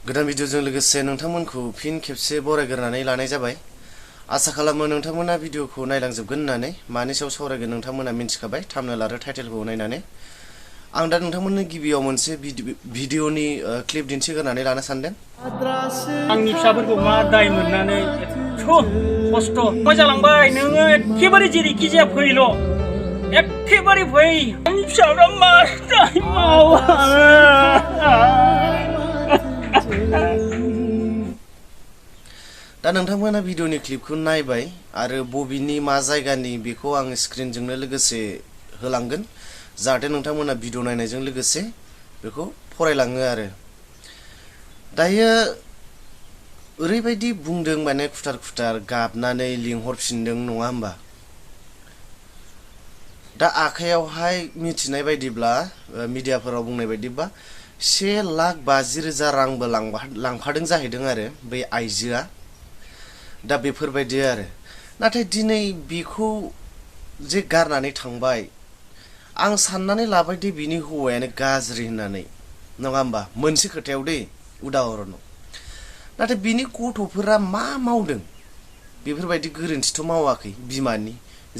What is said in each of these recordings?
गोदान भिडिअजों लोगोसे नोंथांमोनखौ फिन खेबसे बरायग्रोनानै लानाय जाबाय। आसा खालामो नोंथांमोना भिडिअखौ नायलांजोबगोन होननानै। मानि सायाव सावरायगोन नोंथांमोना मिन्थिखाबाय थाम्बनेल आरो टाइटेलखौ नायनानै। आं दा नोंथांमोननो गिबियाव मोनसे भिडिअनि क्लिप दिन्थिग्रोनानै लानो सानदों। आंनि फिसाफोरखौ मा दाय मोननानै एथ' खस्थ' मोजांलांबाय नोङो एखेबारे जेरैखि जाया फैल' एखेबारे फै आंनि फिसाफ्रा मा दाय मावा दा नोंथांमोना भिडिअनि क्लिपखौ नायबाय आरो बबेनि मा जायगानि बेखौ आं स्क्रिनजोंनो लोगोसे होलांगोन जाहाथे नोंथांमोना भिडिअ नायनायजों लोगोसे बेखौ फरायलाङो आरो। दायो ओरैबायदि बुंदों माने खुथार खुथार गाबनानै लिंहरफिनदों नङा होमबा। दा आखायावहाय मिथिनाय बायदिब्ला मिडियाफोराव बुंनाय बायदिबा 1,50,000 रांबो लांफादों जाहैदों आरो बै आइजोआ। दा बेफोरबायदि आरो नाथाय दिनै बेखौ जे गारनानै थांबाय आं साननानै लाबाय दि बिनि हौवायानो गाज्रि होननानै नङा होमबा मोनसे खोथायाव दै उदाहरनाव। नाथाय बिनि गथ'फोरा मा मावदों बेफोरबायदि गोरोन्थिथ' मावाखै बिमानि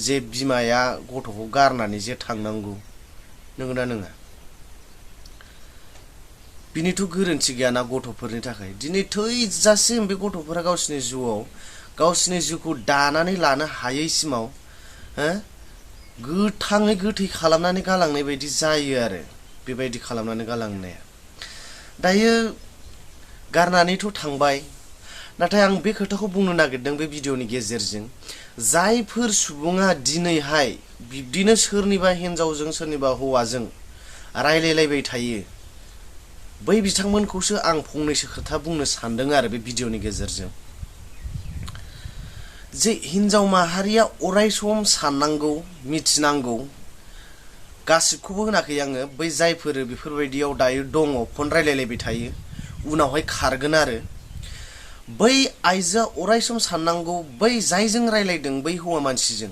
जे बिमाया गथ'खौ गारनानै जे थांनांगौ नंगौना नङा। बिनिथ' गोरोन्थि गैयाना गथ'फोरनि थाखाय दिनै थैजासिम बे गथ'फोरा गावसिनि जिउआव गावसिनि जिउखौ दानानै लानो हायैसिमाव गोथाङै गोथै खालामनानै गालांनाय बायदि जायो आरो बेबायदि खालामनानै गालांनाया। दायो गारनानैथ' थांबाय नाथाय आं बे खोथाखौ बुंनो नागिरदों बे भिडिअनि गेजेरजों जायफोर सुबुङा दिनैहाय बिब्दिनो सोरनिबा हिन्जावजों सोरनिबा हौवाजों रायलायलायबाय थायो बै बिथांमोनखौसो आं फंनैसो खोथा बुंनो सानदों आरो बे भिडिअनि गेजेरजों। जे हिन्जाव माहारिया अरायसम साननांगौ मिथिनांगौ गासिबखौबो होनाखै आङो बै जायफोर बेफोरबायदियाव दायो दङ फन रायलायलायबाय थायो उनावहाय खारगोन आरो बै आइजोआ अरायसम साननांगौ बै जायजों रायलायदों बै हौवा मानसिजों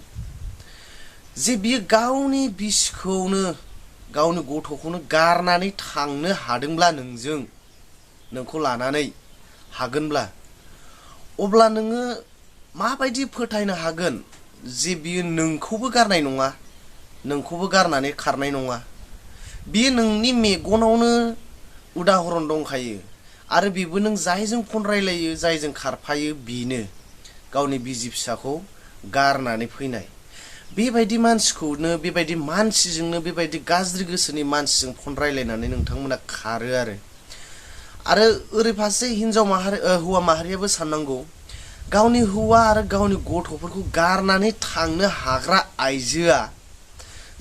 जे बियो गावनि बिसिखौनो गावनि गथ'खौनो गारनानै थांनो हादोंब्ला नोंखौ लानानै हागोनब्ला अब्ला नोङो माबायदि फोथायनो हागोन जे बियो नोंखौबो गारनाय नङा नोंखौबो गारनानै खारनाय नङा। बियो नोंनि मेगनावनो उदाहरन दंखायो आरो बेबो नों जायजों फन रायलायो जायजों खारफायो बेनो गावनि बिसि फिसाखौ गारनानै फैनाय। बेबायदि मानसिखौनो बेबायदि मानसिजोंनो बेबायदि गाज्रि गोसोनि मानसिजों फन रायलायनानै नोंथांमोना खारो आरो ओरै फारसे हौवा माहारियाबो साननांगौ गावनि हौवा आरो गावनि गथ'फोरखौ गारनानै थांनो हाग्रा आइजोआ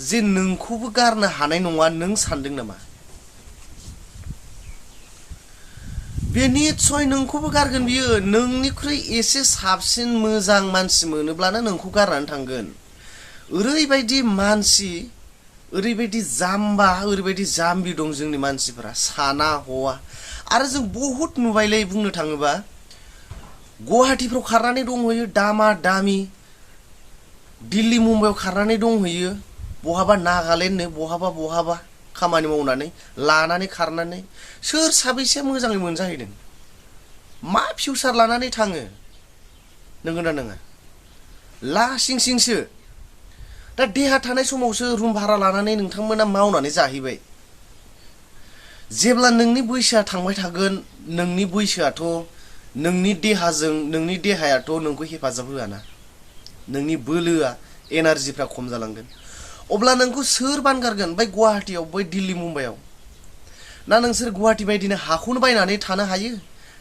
जे नोंखौबो गारनो हानाय नङा नों सानदों नामा? बे निस्सय नोंखौबो गारगोन बियो नोंनिख्रुइ एसे साबसिन मोजां मानसि मोनोब्लानो नोंखौ गारनानै थांगोन। ओरैबायदि मानसि ओरैबायदि जाम्बा ओरैबायदि जाम्बि दं जोंनि मानसिफोरा साना हवा आरो जों बहुद नुबायलै बुंनो थाङोबा गुवाहाटीफ्राव खारनानै दंहैयो दामा दामि दिल्ली मुम्बाइआव खारनानै दंहैयो बहाबा नागालेण्डनो बहाबा खामानि मावनानै लानानै खारनानै सोर साबैसेया मोजाङै मोनजाहैदों मा फिउचार लानानै थाङो नंगौना नङा लासिं सिंसो। दा देहा थानाय समावसो रुम भारा लानानै नोंथांमोना मावनानै जाहैबाय जेब्ला नोंनि बैसोआ थांबाय थागोन नोंनि बैसोआथ' नोंनि देहायाथ' नोंखौ हेफाजाब होआना नोंनि बोलोआ एनार्जिफ्रा खम जालांगोन अब्ला नोंखौ सोर बानगारगोन बै गुवाहाटीयाव बै दिल्ली मुम्बाइआव ना नोंसोर गुवाहाटी बायदिनो हाखौनो बायनानै थानो हायो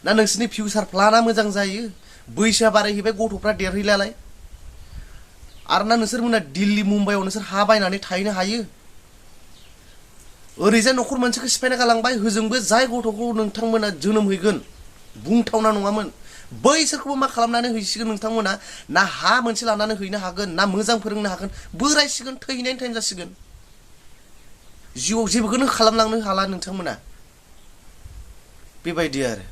ना नोंसोरनि फिउचार प्लाना मोजां जायो बैसोआ बारायहैबाय गथ'फ्रा देरहैलालाय आरो ना नोंसोरमोना दिल्ली मुम्बाइआव नोंसोर हा बायनानै थाहैनो हायो। ओरैजाय न'खर मोनसेखौ सिफायना गालांबाय होजोंबो जाय गथ'खौ नोंथांमोना जोनोम हैगोन बुंथावना नङामोन बैसोरखौबो मा खालामनानै हैसिगोन नोंथांमोना ना हा मोनसे लानानै हैनो हागोन ना मोजां फोरोंनो हागोन बोरायसिगोन थैनायनि टाइम जासिगोन जिउआव जेबोखौनो खालामलांनो हाला नोंथांमोना बेबायदि आरो।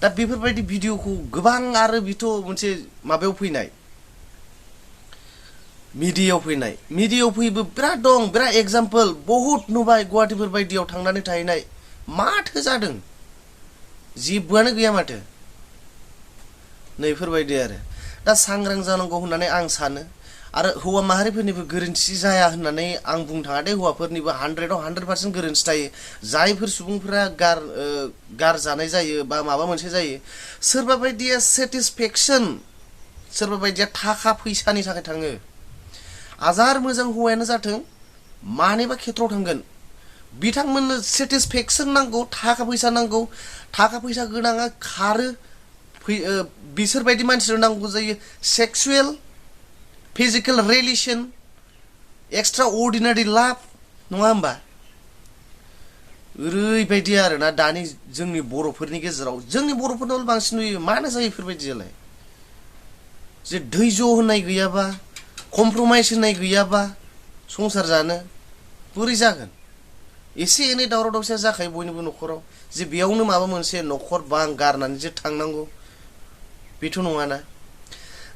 दा बेफोरबायदि भिडिअखौ गोबां आरो बेथ' मोनसे माबायाव फैनाय मिडियायाव फैबो बिराद दं बिराद एग्जाम्पल बहुत नुबाय गुवाहाटीफोर बायदियाव थांनानै थाहैनाय माथो जादों जेबोआनो गैया माथो नैफोरबायदि आरो दा सांग्रां जानांगौ होननानै आं सानो आरो हौवा माहारिफोरनिबो गोरोन्थि जाया होननानै आं बुंनो थाङा दे हौवाफोरनिबो 100आव 100% गोरोन्थि थायो जायफोर सुबुंफोरा गारजानाय जायो बा माबा मोनसे जायो सोरबा बायदिया सेटिसफेक्सन सोरबा बायदिया थाखा फैसानि थाखाय थाङो हाजार मोजां हौवायानो जाथों मानिबा खेत्रआव थांगोन बिथांमोननो सेटिसफेक्सन नांगौ थाखा फैसा नांगौ थाखा फैसा गोनाङा खारो बिसोर बायदि मानसिनो नांगौ जायो सेक्सुएल फिजिकल रिलेशन एक्सट्रा अर्डिनारि लाभ नङा होमबा ओरैबायदि आरोना दानि जोंनि बर'फोरनि गेजेराव जोंनि बर'फोरनाव बांसिन नुयो मानो जायो बेफोरबायदियालाय जे धैर्य होननाय गैयाबा कमप्रमाइस होननाय गैयाबा संसार जानो बोरै जागोन एसे एनै दावराव दावसिया जाखायो बयनिबो न'खराव जे बेयावनो माबा मोनसे न'खर बां गारनानै जे थांनांगौ बेथ' नङाना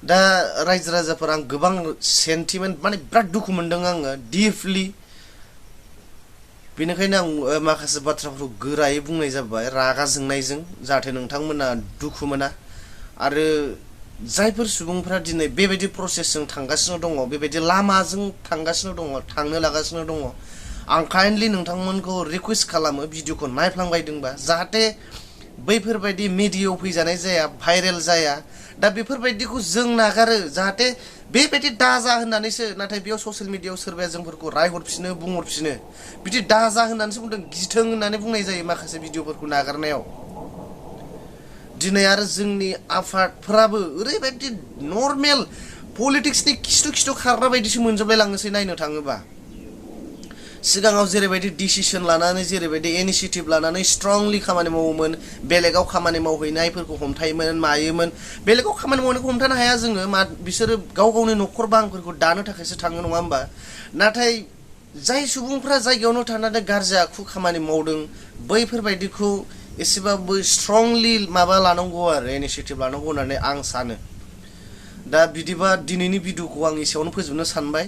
दा रायजो राजाफोर आं गोबां सेन्टिमेन्ट माने बिराद दुखु मोनदों आङो डिपलि बेनिखायनो आं माखासे बाथ्राफोरखौ गोरायै बुंनाय जाबाय रागा जोंनायजों जाहाथे नोंथांमोना दुखु मोना आरो जायफोर सुबुंफोरा दिनै बेबायदि प्रसेसजों थांगासिनो दङ बेबायदि लामाजों थांगासिनो दङ थांनो लागासिनो दङ आं काइन्डलि नोंथांमोनखौ रिक्वेस्ट खालामो भिडिअखौ नायफ्लांबायदोंबा जाहाथे बैफोरबायदि मिडियायाव फैजानाय जाया भाइरेल जाया दा बेफोरबायदिखौ जों नागारो जाहाथे बेबायदि दाजा होननानैसो नाथाय बेयाव ससियेल मिडियायाव सोरबाया जोंफोरखौ रायहरफिनो बुंहरफिनो बिदि दाजा होननानैसो बुंदों गिथों होननानै बुंनाय जायो माखासे भिडिअफोरखौ नागारनायाव दिनै आरो जोंनि आफादफोराबो ओरैबायदि नर्मेल पलिटिक्सनि खिथु खिथु खारना बायदिसो मोनजोबलाय लाङोसै नायनो थाङोबा सिगाङाव जेरैबायदि डिसिसन लानानै जेरैबायदि इनिशिएटिभ लानानै स्ट्रंलि खामानि मावोमोन बेलेगाव खामानि मावहैनायफोरखौ हमथायोमोन मायोमोन बेलेगाव खामानि मावनायखौ हमथानो हाया जोङो बिसोरो गाव गावनि न'खर बांफोरखौ दानो थाखायसो थाङो नङा होमबा नाथाय जाय सुबुंफ्रा जायगायावनो थानानै गाज्रि आखु खामानि मावदों बैफोरबायदिखौ एसेबाबो स्ट्रंलि माबा लानांगौ आरो इनिशिएटिभ लानांगौ होननानै आं सानो दा बिदिबा दिनैनि भिडिअखौ आं एसेयावनो फोजोबनो सानबाय